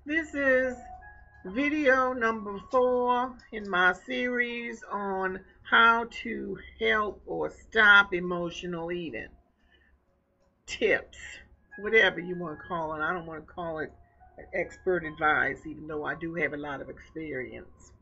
This is video number 4 in my series on how to help or stop emotional eating. Tips, whatever you want to call it. I don't want to call it expert advice, even though I do have a lot of experience.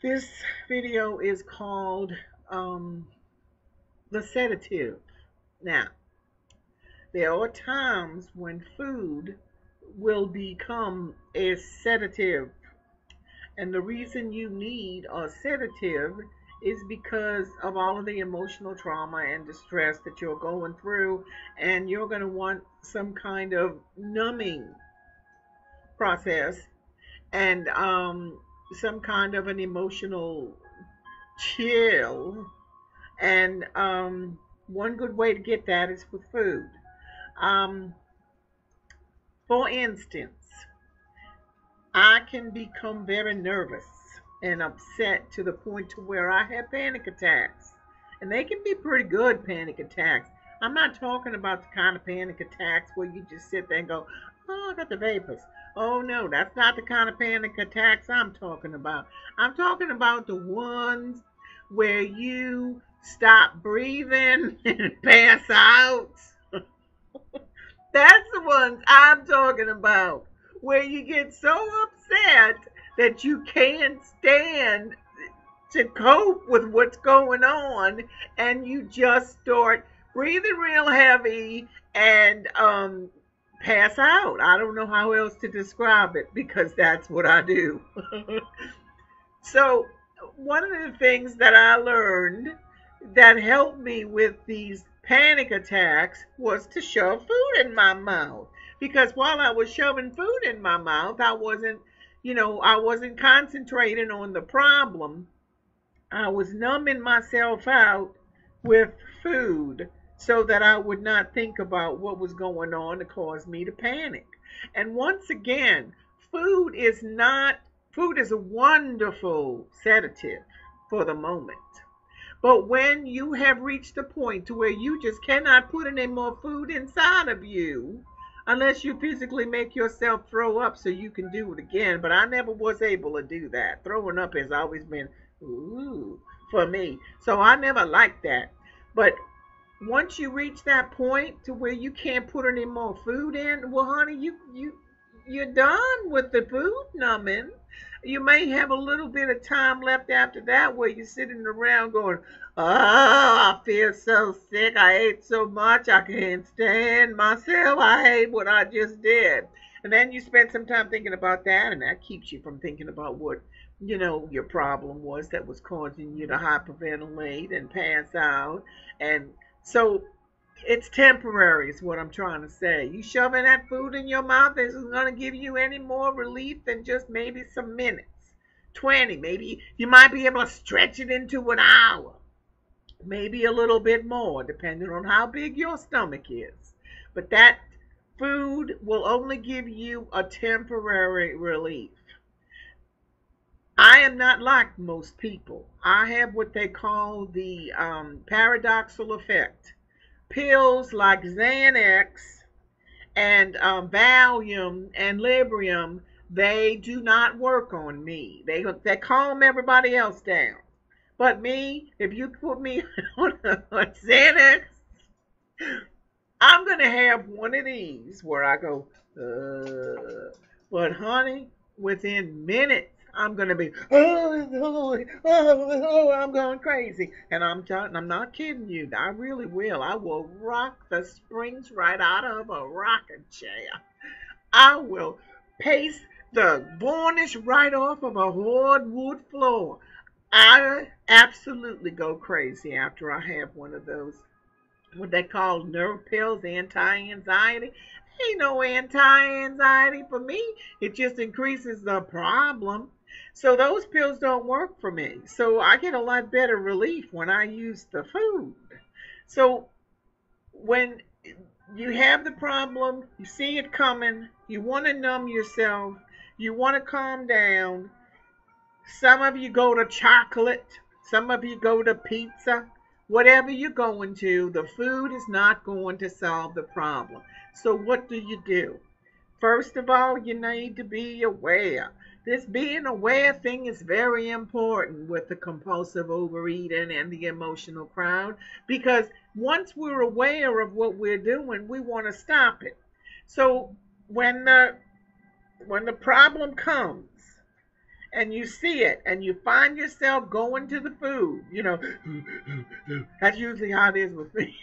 This video is called the sedative. Now, there are times when food will become a sedative. And the reason you need a sedative is because of all of the emotional trauma and distress that you're going through, and you're going to want some kind of numbing process and some kind of an emotional chill. And one good way to get that is with food. Um, for instance, I can become very nervous and upset to the point to where I have panic attacks. And they can be pretty good panic attacks. I'm not talking about the kind of panic attacks where you just sit there and go, oh, I got the vapors. Oh no, that's not the kind of panic attacks I'm talking about. I'm talking about the ones where you stop breathing and pass out. That's the ones I'm talking about. Where you get so upset that you can't stand to cope with what's going on, and you just start breathing real heavy and pass out. I don't know how else to describe it because that's what I do. So, one of the things that I learned that helped me with these panic attacks was to shove food in my mouth. Because while I was shoving food in my mouth, I wasn't concentrating on the problem. I was numbing myself out with food so that I would not think about what was going on to cause me to panic. And once again, food is a wonderful sedative for the moment. But when you have reached the point to where you just cannot put any more food inside of you, unless you physically make yourself throw up so you can do it again. But I never was able to do that. Throwing up has always been ooh for me. So I never liked that. But once you reach that point to where you can't put any more food in, well, honey, you're done with the food numbing. You may have a little bit of time left after that where you're sitting around going, oh, I feel so sick. I ate so much. I can't stand myself. I hate what I just did. And then you spend some time thinking about that, and that keeps you from thinking about what, your problem was that was causing you to hyperventilate and pass out. And so it's temporary is what I'm trying to say. You shoving that food in your mouth isn't going to give you any more relief than just maybe some minutes. 20, maybe you might be able to stretch it into an hour. Maybe a little bit more, depending on how big your stomach is. But that food will only give you a temporary relief. I am not like most people. I have what they call the paradoxical effect. Pills like Xanax and Valium and Librium, they do not work on me. They calm everybody else down. But me, if you put me on a Xanax, I'm gonna have one of these where I go, but honey, within minutes, I'm gonna be, I'm going crazy, and I'm not kidding you. I really will. I will rock the springs right out of a rocking chair. I will pace the varnish right off of a hardwood floor. I absolutely go crazy after I have one of those what they call nerve pills, anti-anxiety. Ain't no anti-anxiety for me. It just increases the problem. So those pills don't work for me. So I get a lot better relief when I use the food. So when you have the problem, you see it coming, you want to numb yourself, you want to calm down. Some of you go to chocolate, some of you go to pizza. Whatever you're going to, the food is not going to solve the problem. So what do? First of all, you need to be aware. This being aware thing is very important with the compulsive overeating and the emotional crowd, because once we're aware of what we're doing, we want to stop it. So when the problem comes and you see it and you find yourself going to the food, that's usually how it is with me.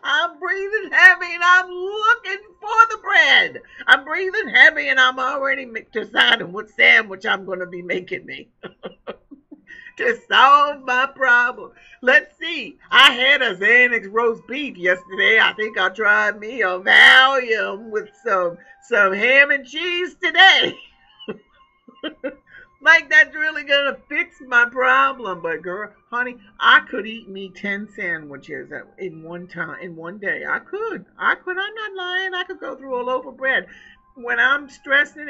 I'm breathing heavy and I'm looking for the bread. I'm breathing heavy and I'm already deciding what sandwich I'm going to be making me to solve my problem. Let's see. I had a Xanax roast beef yesterday. I think I'll try me a Valium with some ham and cheese today. Like that's really gonna fix my problem. But girl, honey, I could eat me 10 sandwiches in one time, in one day. I could. I'm not lying. I could go through a loaf of bread. When I'm stressing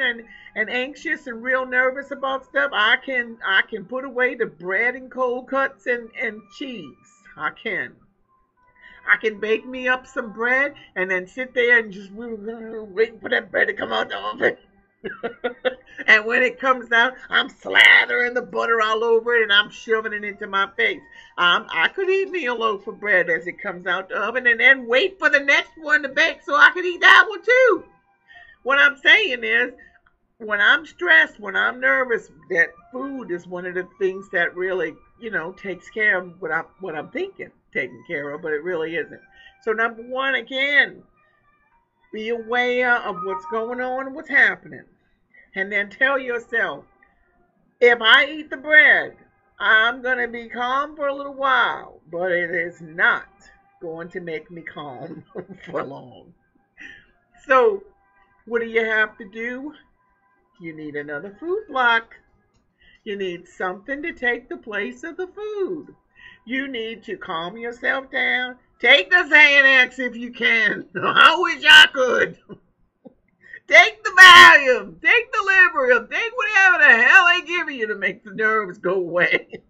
and anxious and real nervous about stuff, I can put away the bread and cold cuts and cheese. I can. I can bake me up some bread and then sit there and just wait for that bread to come out the oven. And when it comes out, I'm slathering the butter all over it and I'm shoving it into my face. I could eat me a loaf of bread as it comes out the oven and then wait for the next one to bake so I could eat that one too. What I'm saying is, when I'm stressed, when I'm nervous, that food is one of the things that really, takes care of what I'm thinking taking care of, but it really isn't. So number one, again, be aware of what's going on and what's happening. And then tell yourself, if I eat the bread, I'm going to be calm for a little while, but it is not going to make me calm for long. So, what do you have to do? You need another food block. You need something to take the place of the food. You need to calm yourself down. Take the Xanax if you can. I wish I could. Take the Valium, take the Librium, take whatever the hell they give you to make the nerves go away.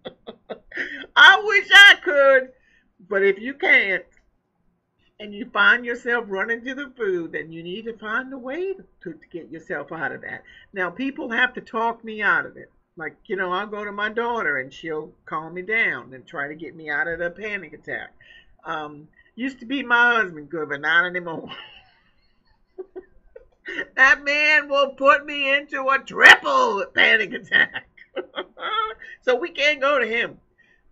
I wish I could, but if you can't, and you find yourself running to the food, then you need to find a way to get yourself out of that. Now, people have to talk me out of it. Like, I'll go to my daughter and she'll calm me down and try to get me out of the panic attack. Used to be my husband good, but not anymore. That man will put me into a triple panic attack. So we can't go to him.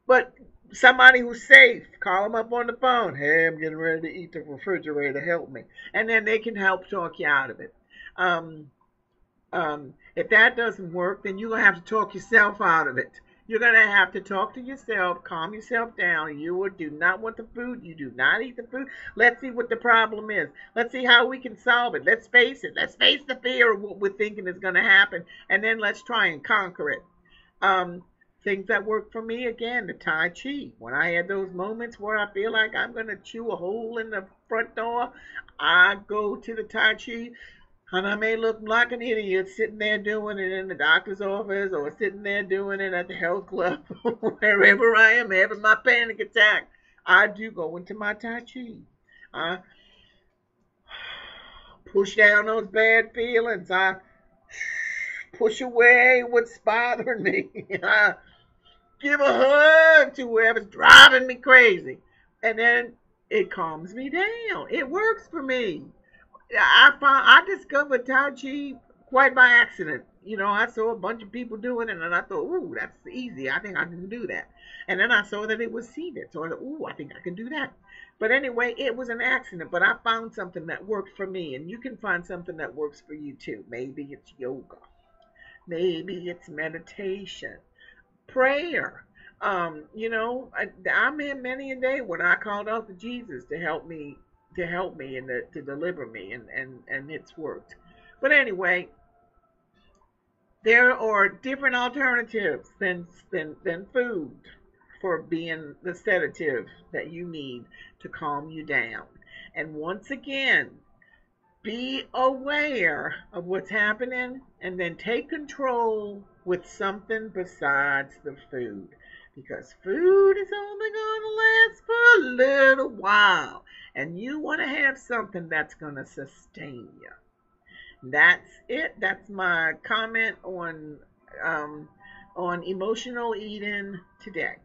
But somebody who's safe, call him up on the phone. Hey, I'm getting ready to eat the refrigerator. Help me. And then they can help talk you out of it. If that doesn't work, then you're going to have to talk yourself out of it. You're going to have to talk to yourself, calm yourself down. You do not want the food. You do not eat the food. Let's see what the problem is. Let's see how we can solve it. Let's face it. Let's face the fear of what we're thinking is going to happen. And then let's try and conquer it. Things that work for me, again, the Tai Chi. When I had those moments where I feel like I'm going to chew a hole in the front door, I go to the Tai Chi. And I may look like an idiot sitting there doing it in the doctor's office or sitting there doing it at the health club, wherever I am having my panic attack. I do go into my Tai Chi. I push down those bad feelings. I push away what's bothering me. I give a hug to whoever's driving me crazy. And then it calms me down. It works for me. I discovered Tai Chi quite by accident. I saw a bunch of people doing it, and I thought, ooh, that's easy. I think I can do that. And then I saw that it was seated, so I thought, ooh, I think I can do that. But anyway, it was an accident, but I found something that worked for me, and you can find something that works for you too. Maybe it's yoga. Maybe it's meditation, prayer. I'm in many a day when I called out to Jesus to help me and to deliver me, and it's worked. But anyway, there are different alternatives than food for being the sedative that you need to calm you down. And once again, be aware of what's happening and then take control with something besides the food. because food is only going to last for a little while. And you want to have something that's going to sustain you. That's it. That's my comment um, on emotional eating today.